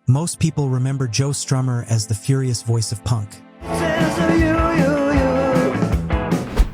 Most people remember Joe Strummer as the furious voice of punk.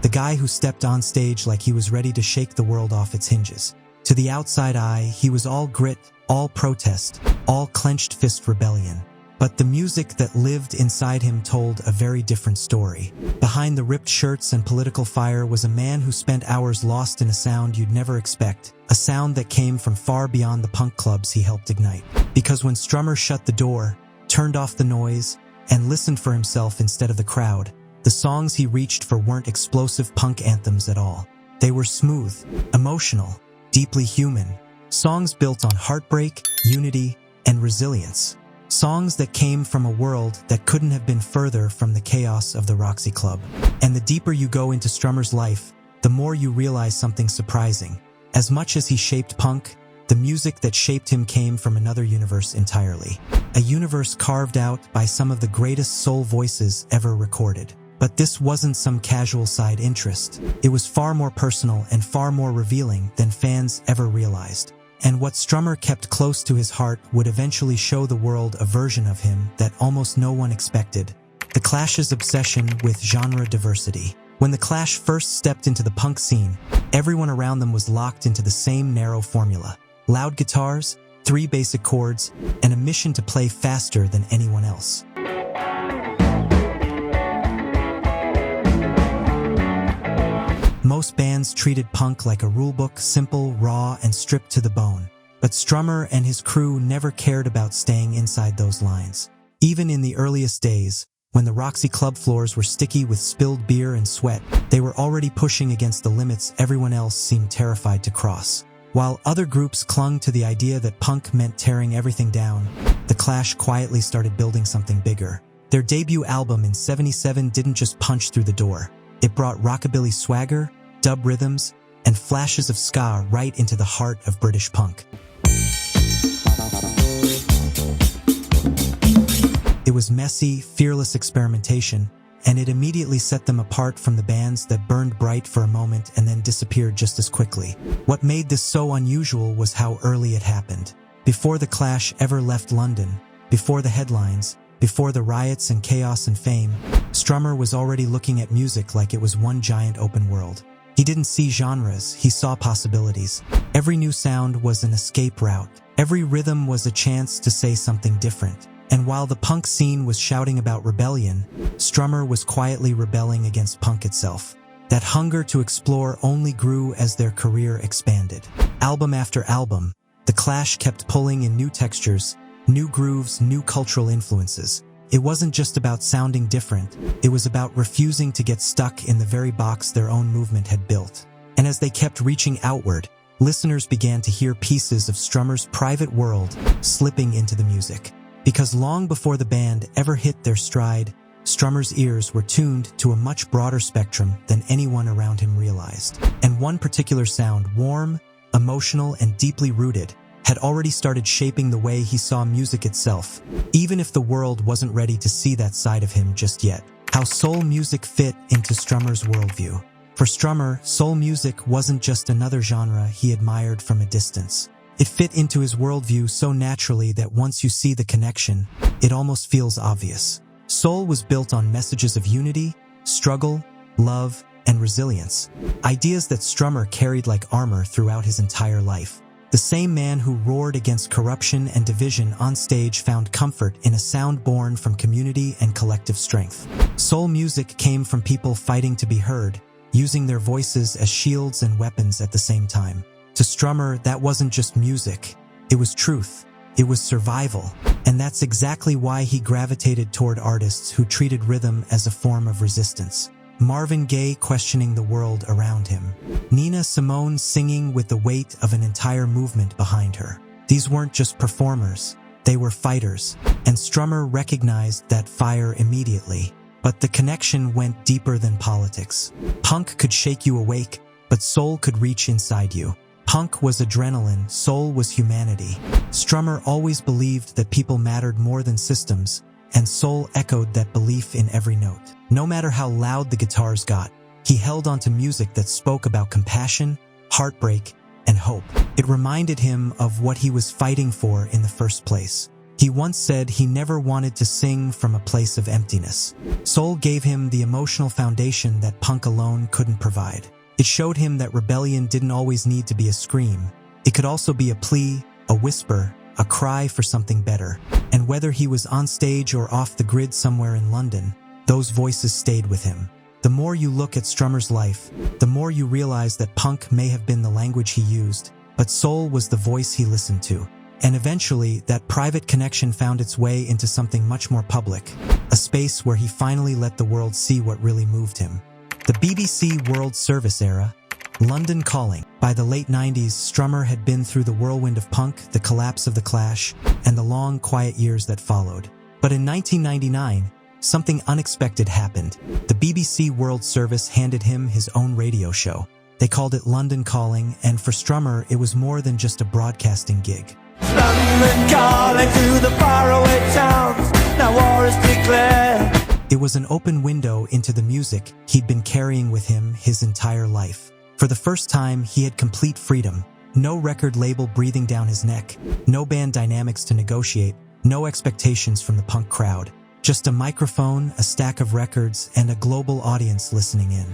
The guy who stepped on stage like he was ready to shake the world off its hinges. To the outside eye, he was all grit, all protest, all clenched fist rebellion. But the music that lived inside him told a very different story. Behind the ripped shirts and political fire was a man who spent hours lost in a sound you'd never expect, a sound that came from far beyond the punk clubs he helped ignite. Because when Strummer shut the door, turned off the noise, and listened for himself instead of the crowd, the songs he reached for weren't explosive punk anthems at all. They were smooth, emotional, deeply human. Songs built on heartbreak, unity, and resilience. Songs that came from a world that couldn't have been further from the chaos of the Roxy Club. And the deeper you go into Strummer's life, the more you realize something surprising. As much as he shaped punk, the music that shaped him came from another universe entirely. A universe carved out by some of the greatest soul voices ever recorded. But this wasn't some casual side interest. It was far more personal and far more revealing than fans ever realized. And what Strummer kept close to his heart would eventually show the world a version of him that almost no one expected. The Clash's obsession with genre diversity. When the Clash first stepped into the punk scene, everyone around them was locked into the same narrow formula. Loud guitars, 3 basic chords, and a mission to play faster than anyone else. Most bands treated punk like a rulebook, simple, raw, and stripped to the bone. But Strummer and his crew never cared about staying inside those lines. Even in the earliest days, when the Roxy Club floors were sticky with spilled beer and sweat, they were already pushing against the limits everyone else seemed terrified to cross. While other groups clung to the idea that punk meant tearing everything down, the Clash quietly started building something bigger. Their debut album in '77 didn't just punch through the door. It brought rockabilly swagger, dub rhythms, and flashes of ska right into the heart of British punk. It was messy, fearless experimentation, and it immediately set them apart from the bands that burned bright for a moment and then disappeared just as quickly. What made this so unusual was how early it happened. Before the Clash ever left London, before the headlines, before the riots and chaos and fame, Strummer was already looking at music like it was one giant open world. He didn't see genres, he saw possibilities. Every new sound was an escape route. Every rhythm was a chance to say something different. And while the punk scene was shouting about rebellion, Strummer was quietly rebelling against punk itself. That hunger to explore only grew as their career expanded. Album after album, the Clash kept pulling in new textures, new grooves, new cultural influences. It wasn't just about sounding different, it was about refusing to get stuck in the very box their own movement had built. And as they kept reaching outward, listeners began to hear pieces of Strummer's private world slipping into the music. Because long before the band ever hit their stride, Strummer's ears were tuned to a much broader spectrum than anyone around him realized. And one particular sound, warm, emotional, and deeply rooted, had already started shaping the way he saw music itself, even if the world wasn't ready to see that side of him just yet. How soul music fit into Strummer's worldview. For Strummer, soul music wasn't just another genre he admired from a distance. It fit into his worldview so naturally that once you see the connection, it almost feels obvious. Soul was built on messages of unity, struggle, love, and resilience. Ideas that Strummer carried like armor throughout his entire life. The same man who roared against corruption and division on stage found comfort in a sound born from community and collective strength. Soul music came from people fighting to be heard, using their voices as shields and weapons at the same time. To Strummer, that wasn't just music. It was truth. It was survival. And that's exactly why he gravitated toward artists who treated rhythm as a form of resistance. Marvin Gaye questioning the world around him. Nina Simone singing with the weight of an entire movement behind her. These weren't just performers. They were fighters. And Strummer recognized that fire immediately. But the connection went deeper than politics. Punk could shake you awake, but soul could reach inside you. Punk was adrenaline, soul was humanity. Strummer always believed that people mattered more than systems, and soul echoed that belief in every note. No matter how loud the guitars got, he held onto music that spoke about compassion, heartbreak, and hope. It reminded him of what he was fighting for in the first place. He once said he never wanted to sing from a place of emptiness. Soul gave him the emotional foundation that punk alone couldn't provide. It showed him that rebellion didn't always need to be a scream. It could also be a plea, a whisper, a cry for something better. And whether he was on stage or off the grid somewhere in London, those voices stayed with him. The more you look at Strummer's life, the more you realize that punk may have been the language he used, but soul was the voice he listened to. And eventually, that private connection found its way into something much more public, a space where he finally let the world see what really moved him. The BBC World Service era, London Calling. By the late 90s, Strummer had been through the whirlwind of punk, the collapse of The Clash, and the long, quiet years that followed. But in 1999, something unexpected happened. The BBC World Service handed him his own radio show. They called it London Calling, and for Strummer, it was more than just a broadcasting gig. London calling to the faraway towns, now war is declared. It was an open window into the music he'd been carrying with him his entire life. For the first time, he had complete freedom. No record label breathing down his neck, no band dynamics to negotiate, no expectations from the punk crowd. Just a microphone, a stack of records, and a global audience listening in.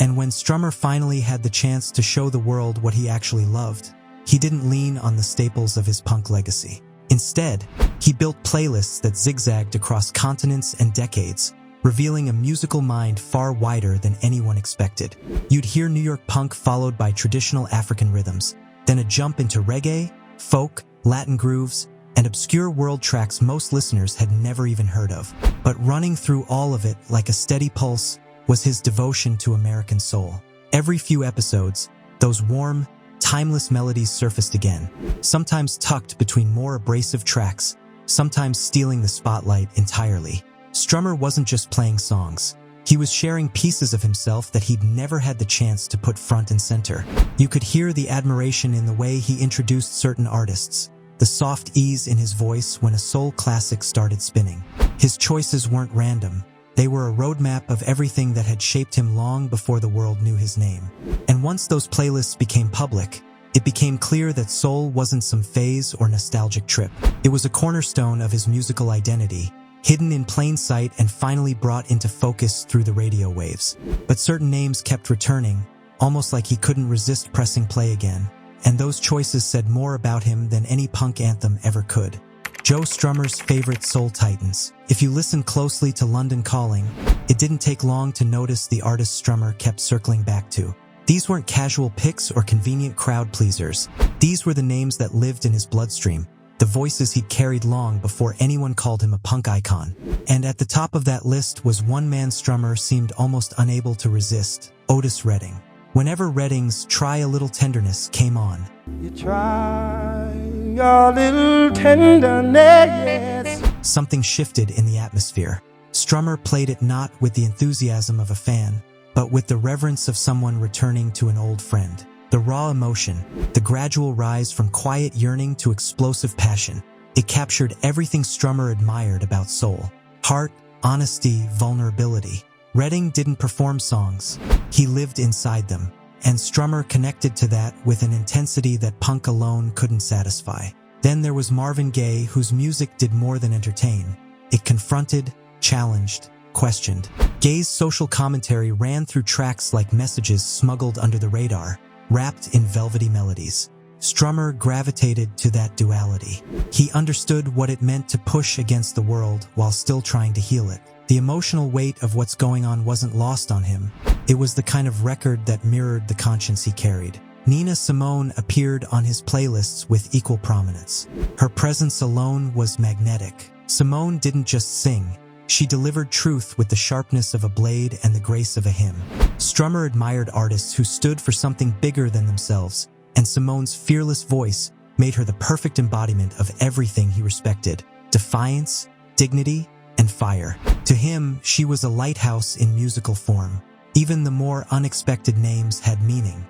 And when Strummer finally had the chance to show the world what he actually loved, he didn't lean on the staples of his punk legacy. Instead, he built playlists that zigzagged across continents and decades, revealing a musical mind far wider than anyone expected. You'd hear New York punk followed by traditional African rhythms, then a jump into reggae, folk, Latin grooves, and obscure world tracks most listeners had never even heard of. But running through all of it like a steady pulse was his devotion to American soul. Every few episodes, those warm, timeless melodies surfaced again, sometimes tucked between more abrasive tracks, sometimes stealing the spotlight entirely. Strummer wasn't just playing songs. He was sharing pieces of himself that he'd never had the chance to put front and center. You could hear the admiration in the way he introduced certain artists, the soft ease in his voice when a soul classic started spinning. His choices weren't random. They were a roadmap of everything that had shaped him long before the world knew his name. And once those playlists became public, it became clear that soul wasn't some phase or nostalgic trip. It was a cornerstone of his musical identity, hidden in plain sight and finally brought into focus through the radio waves. But certain names kept returning, almost like he couldn't resist pressing play again. And those choices said more about him than any punk anthem ever could. Joe Strummer's favorite soul titans. If you listen closely to London Calling, it didn't take long to notice the artists Strummer kept circling back to. These weren't casual picks or convenient crowd pleasers. These were the names that lived in his bloodstream, the voices he'd carried long before anyone called him a punk icon. And at the top of that list was one man Strummer seemed almost unable to resist, Otis Redding. Whenever Redding's Try a Little Tenderness came on, You try a little tenderness. Something shifted in the atmosphere. Strummer played it not with the enthusiasm of a fan, but with the reverence of someone returning to an old friend. The raw emotion, the gradual rise from quiet yearning to explosive passion. It captured everything Strummer admired about soul. Heart, honesty, vulnerability. Redding didn't perform songs. He lived inside them. And Strummer connected to that with an intensity that punk alone couldn't satisfy. Then there was Marvin Gaye, whose music did more than entertain. It confronted, challenged, questioned. Gaye's social commentary ran through tracks like messages smuggled under the radar, wrapped in velvety melodies. Strummer gravitated to that duality. He understood what it meant to push against the world while still trying to heal it. The emotional weight of what's going on wasn't lost on him. It was the kind of record that mirrored the conscience he carried. Nina Simone appeared on his playlists with equal prominence. Her presence alone was magnetic. Simone didn't just sing. She delivered truth with the sharpness of a blade and the grace of a hymn. Strummer admired artists who stood for something bigger than themselves, and Simone's fearless voice made her the perfect embodiment of everything he respected: defiance, dignity, and fire. To him, she was a lighthouse in musical form. Even the more unexpected names had meaning.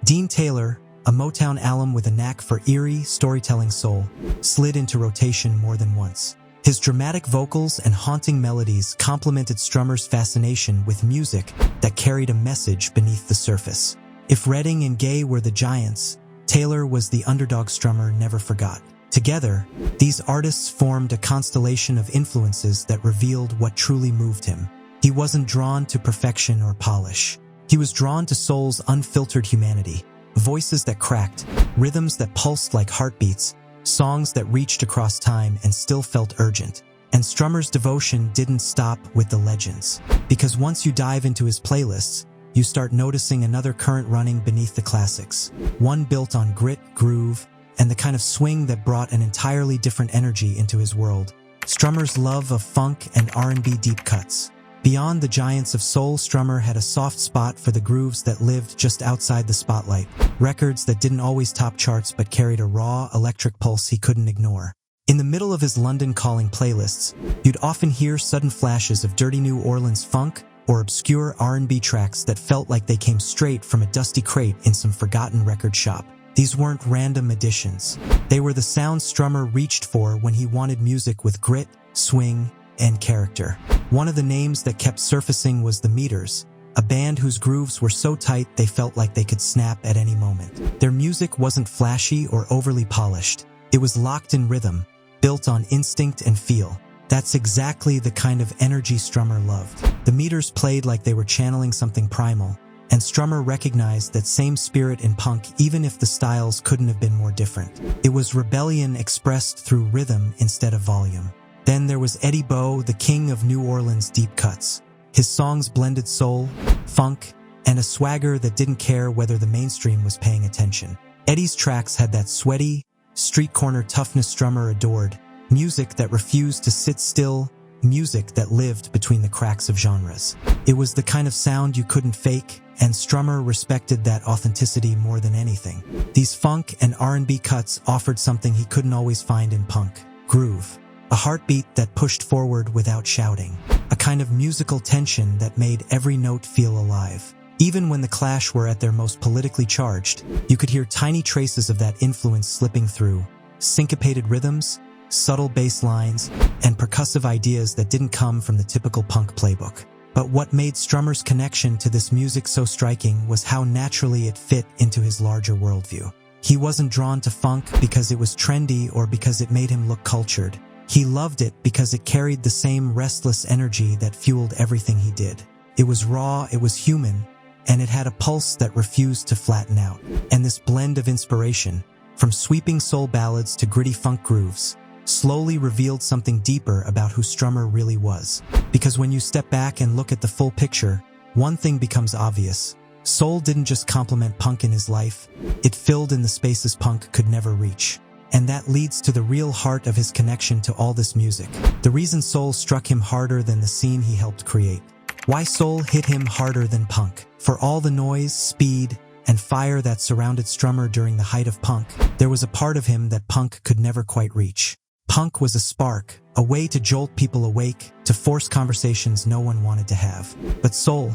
Dean Taylor, a Motown alum with a knack for eerie, storytelling soul, slid into rotation more than once. His dramatic vocals and haunting melodies complemented Strummer's fascination with music that carried a message beneath the surface. If Redding and Gaye were the giants, Taylor was the underdog Strummer never forgot. Together, these artists formed a constellation of influences that revealed what truly moved him. He wasn't drawn to perfection or polish. He was drawn to soul's unfiltered humanity, voices that cracked, rhythms that pulsed like heartbeats, songs that reached across time and still felt urgent. And Strummer's devotion didn't stop with the legends. Because once you dive into his playlists, you start noticing another current running beneath the classics. One built on grit, groove, and the kind of swing that brought an entirely different energy into his world. Strummer's love of funk and R&B deep cuts. Beyond the giants of soul, Strummer had a soft spot for the grooves that lived just outside the spotlight. Records that didn't always top charts but carried a raw, electric pulse he couldn't ignore. In the middle of his London Calling playlists, you'd often hear sudden flashes of dirty New Orleans funk or obscure R&B tracks that felt like they came straight from a dusty crate in some forgotten record shop. These weren't random additions. They were the sounds Strummer reached for when he wanted music with grit, swing, and character. One of the names that kept surfacing was the Meters, a band whose grooves were so tight they felt like they could snap at any moment. Their music wasn't flashy or overly polished. It was locked in rhythm, built on instinct and feel. That's exactly the kind of energy Strummer loved. The Meters played like they were channeling something primal, and Strummer recognized that same spirit in punk even if the styles couldn't have been more different. It was rebellion expressed through rhythm instead of volume. Then there was Eddie Bo, the king of New Orleans deep cuts. His songs blended soul, funk, and a swagger that didn't care whether the mainstream was paying attention. Eddie's tracks had that sweaty, street corner toughness Strummer adored, music that refused to sit still, music that lived between the cracks of genres. It was the kind of sound you couldn't fake, and Strummer respected that authenticity more than anything. These funk and R&B cuts offered something he couldn't always find in punk: groove. A heartbeat that pushed forward without shouting. A kind of musical tension that made every note feel alive. Even when the Clash were at their most politically charged, you could hear tiny traces of that influence slipping through. Syncopated rhythms, subtle bass lines, and percussive ideas that didn't come from the typical punk playbook. But what made Strummer's connection to this music so striking was how naturally it fit into his larger worldview. He wasn't drawn to funk because it was trendy or because it made him look cultured. He loved it because it carried the same restless energy that fueled everything he did. It was raw, it was human, and it had a pulse that refused to flatten out. And this blend of inspiration, from sweeping soul ballads to gritty funk grooves, slowly revealed something deeper about who Strummer really was. Because when you step back and look at the full picture, one thing becomes obvious. Soul didn't just complement punk in his life, it filled in the spaces punk could never reach. And that leads to the real heart of his connection to all this music. The reason soul struck him harder than the scene he helped create. Why soul hit him harder than punk. For all the noise, speed, and fire that surrounded Strummer during the height of punk, there was a part of him that punk could never quite reach. Punk was a spark, a way to jolt people awake, to force conversations no one wanted to have. But soul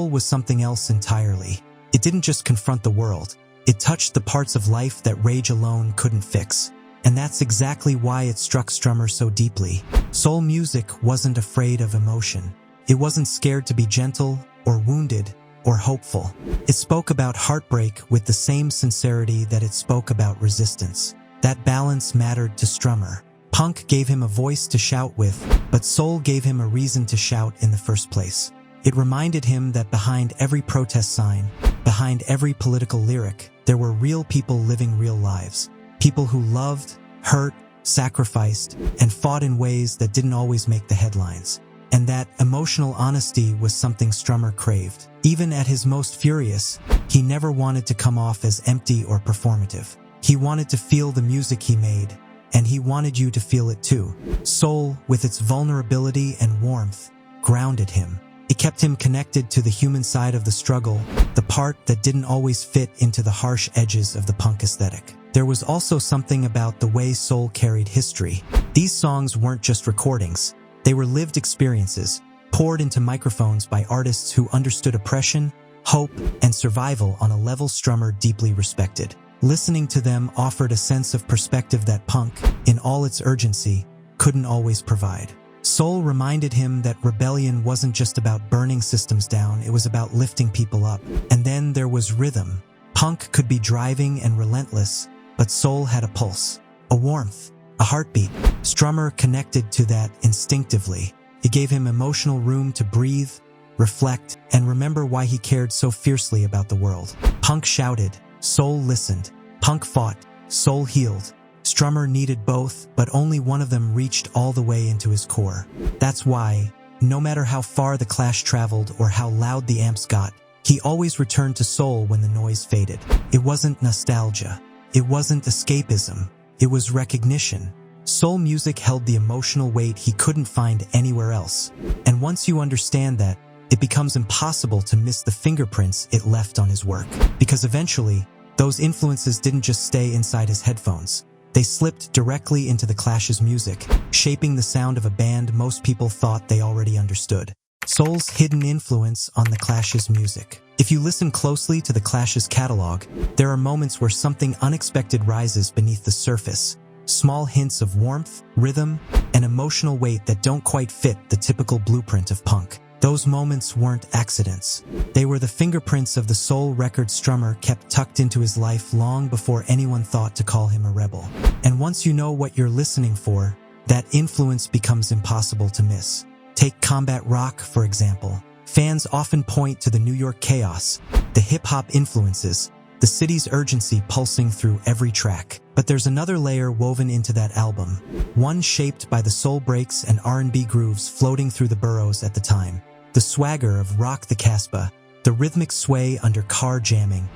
was something else entirely. It didn't just confront the world. It touched the parts of life that rage alone couldn't fix. And that's exactly why it struck Strummer so deeply. Soul music wasn't afraid of emotion. It wasn't scared to be gentle, or wounded, or hopeful. It spoke about heartbreak with the same sincerity that it spoke about resistance. That balance mattered to Strummer. Punk gave him a voice to shout with, but soul gave him a reason to shout in the first place. It reminded him that behind every protest sign, behind every political lyric, there were real people living real lives. People who loved, hurt, sacrificed, and fought in ways that didn't always make the headlines. And that emotional honesty was something Strummer craved. Even at his most furious, he never wanted to come off as empty or performative. He wanted to feel the music he made, and he wanted you to feel it too. Soul, with its vulnerability and warmth, grounded him. It kept him connected to the human side of the struggle, the part that didn't always fit into the harsh edges of the punk aesthetic. There was also something about the way soul carried history. These songs weren't just recordings. They were lived experiences, poured into microphones by artists who understood oppression, hope, and survival on a level Strummer deeply respected. Listening to them offered a sense of perspective that punk, in all its urgency, couldn't always provide. Soul reminded him that rebellion wasn't just about burning systems down, it was about lifting people up. And then there was rhythm. Punk could be driving and relentless, but soul had a pulse. a warmth, a heartbeat. Strummer connected to that instinctively. It gave him emotional room to breathe, reflect, and remember why he cared so fiercely about the world. Punk shouted, soul listened. Punk fought, soul healed. Strummer needed both, but only one of them reached all the way into his core. That's why, no matter how far the clash traveled or how loud the amps got, he always returned to soul when the noise faded. It wasn't nostalgia. It wasn't escapism. It was recognition. Soul music held the emotional weight he couldn't find anywhere else. And once you understand that, it becomes impossible to miss the fingerprints it left on his work. Because eventually, those influences didn't just stay inside his headphones. They slipped directly into the Clash's music, shaping the sound of a band most people thought they already understood. Soul's hidden influence on the Clash's music. If you listen closely to the Clash's catalog, there are moments where something unexpected rises beneath the surface. Small hints of warmth, rhythm, and emotional weight that don't quite fit the typical blueprint of punk. Those moments weren't accidents. They were the fingerprints of the soul record Strummer kept tucked into his life long before anyone thought to call him a rebel. And once you know what you're listening for, that influence becomes impossible to miss. Take combat rock, for example. Fans often point to the New York chaos, the hip-hop influences, the city's urgency pulsing through every track. But there's another layer woven into that album, one shaped by the soul breaks and R&B grooves floating through the boroughs at the time. The swagger of Rock the Casbah, the rhythmic sway under car jamming.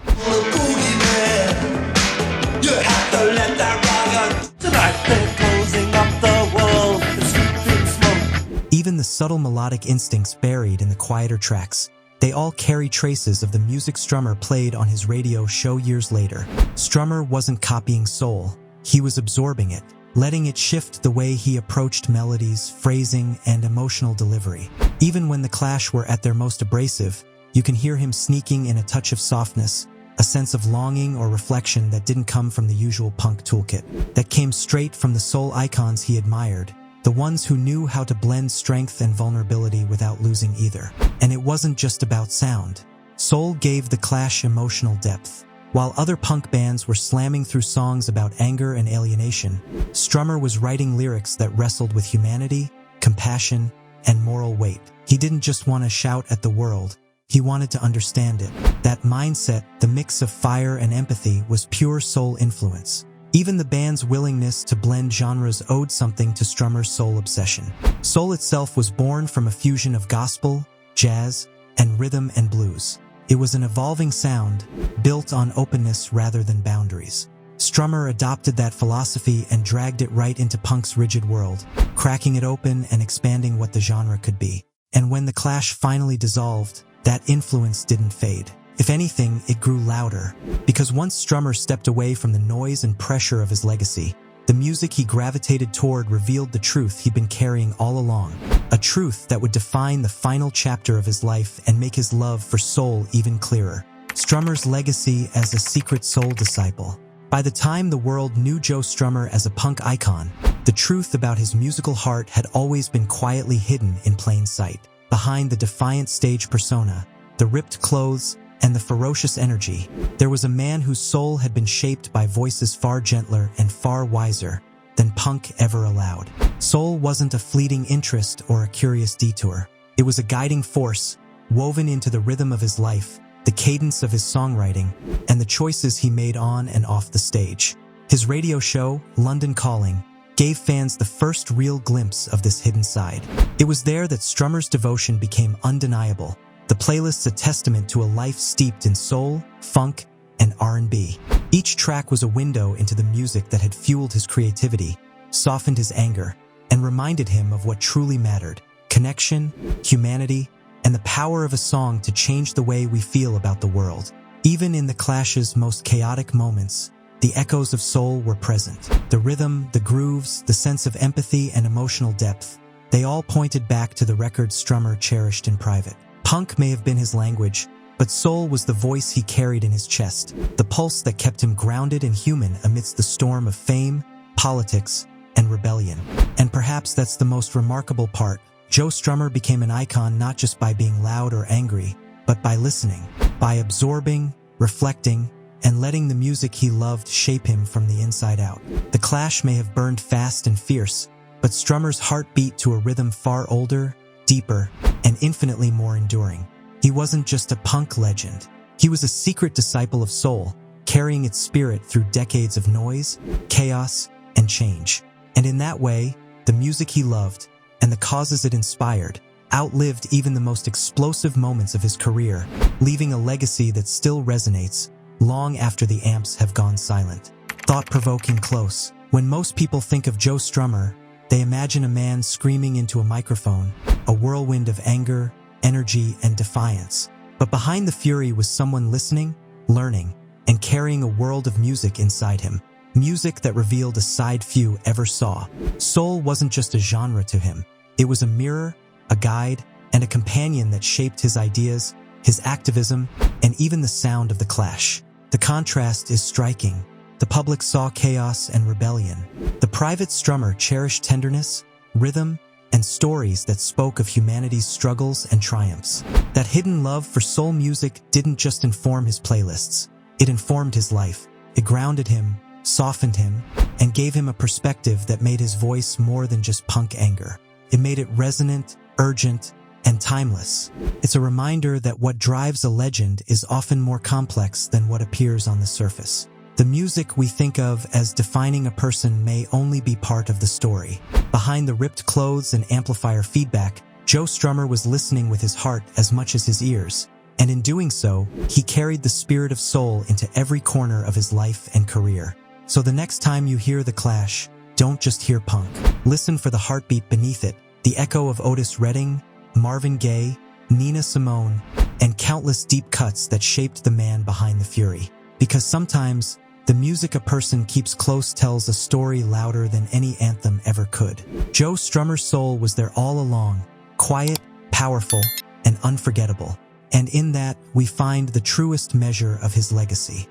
Even the subtle melodic instincts buried in the quieter tracks, they all carry traces of the music Strummer played on his radio show years later. Strummer wasn't copying soul, he was absorbing it, letting it shift the way he approached melodies, phrasing, and emotional delivery. Even when the Clash were at their most abrasive, you can hear him sneaking in a touch of softness, a sense of longing or reflection that didn't come from the usual punk toolkit, that came straight from the soul icons he admired, the ones who knew how to blend strength and vulnerability without losing either. And it wasn't just about sound. Soul gave the Clash emotional depth. While other punk bands were slamming through songs about anger and alienation, Strummer was writing lyrics that wrestled with humanity, compassion, and moral weight. He didn't just want to shout at the world, he wanted to understand it. That mindset, the mix of fire and empathy, was pure soul influence. Even the band's willingness to blend genres owed something to Strummer's soul obsession. Soul itself was born from a fusion of gospel, jazz, and rhythm and blues. It was an evolving sound, built on openness rather than boundaries. Strummer adopted that philosophy and dragged it right into punk's rigid world, cracking it open and expanding what the genre could be. And when the Clash finally dissolved, that influence didn't fade. If anything, it grew louder, because once Strummer stepped away from the noise and pressure of his legacy, the music he gravitated toward revealed the truth he'd been carrying all along, a truth that would define the final chapter of his life and make his love for soul even clearer. Strummer's legacy as a secret soul disciple. By the time the world knew Joe Strummer as a punk icon, the truth about his musical heart had always been quietly hidden in plain sight. Behind the defiant stage persona, the ripped clothes, and the ferocious energy, there was a man whose soul had been shaped by voices far gentler and far wiser than punk ever allowed. Soul wasn't a fleeting interest or a curious detour. It was a guiding force, woven into the rhythm of his life, the cadence of his songwriting, and the choices he made on and off the stage. His radio show, London Calling, gave fans the first real glimpse of this hidden side. It was there that Strummer's devotion became undeniable. The playlist's a testament to a life steeped in soul, funk, and R&B. Each track was a window into the music that had fueled his creativity, softened his anger, and reminded him of what truly mattered: connection, humanity, and the power of a song to change the way we feel about the world. Even in the Clash's most chaotic moments, the echoes of soul were present. The rhythm, the grooves, the sense of empathy and emotional depth, they all pointed back to the record Strummer cherished in private. Punk may have been his language, but soul was the voice he carried in his chest, the pulse that kept him grounded and human amidst the storm of fame, politics, and rebellion. And perhaps that's the most remarkable part. Joe Strummer became an icon not just by being loud or angry, but by listening, by absorbing, reflecting, and letting the music he loved shape him from the inside out. The clash may have burned fast and fierce, but Strummer's heart beat to a rhythm far older, deeper, and infinitely more enduring. He wasn't just a punk legend. He was a secret disciple of soul, carrying its spirit through decades of noise, chaos, and change. And in that way, the music he loved and the causes it inspired outlived even the most explosive moments of his career, leaving a legacy that still resonates long after the amps have gone silent. Thought-provoking close. When most people think of Joe Strummer, they imagine a man screaming into a microphone, a whirlwind of anger, energy, and defiance. But behind the fury was someone listening, learning, and carrying a world of music inside him. Music that revealed a side few ever saw. Soul wasn't just a genre to him. It was a mirror, a guide, and a companion that shaped his ideas, his activism, and even the sound of the clash. The contrast is striking. The public saw chaos and rebellion. The private Strummer cherished tenderness, rhythm, and stories that spoke of humanity's struggles and triumphs. That hidden love for soul music didn't just inform his playlists. It informed his life. It grounded him, softened him, and gave him a perspective that made his voice more than just punk anger. It made it resonant, urgent, and timeless. It's a reminder that what drives a legend is often more complex than what appears on the surface. The music we think of as defining a person may only be part of the story. Behind the ripped clothes and amplifier feedback, Joe Strummer was listening with his heart as much as his ears, and in doing so, he carried the spirit of soul into every corner of his life and career. So the next time you hear The Clash, don't just hear punk. Listen for the heartbeat beneath it, the echo of Otis Redding, Marvin Gaye, Nina Simone, and countless deep cuts that shaped the man behind the fury. Because sometimes, the music a person keeps close tells a story louder than any anthem ever could. Joe Strummer's soul was there all along, quiet, powerful, and unforgettable. And in that, we find the truest measure of his legacy.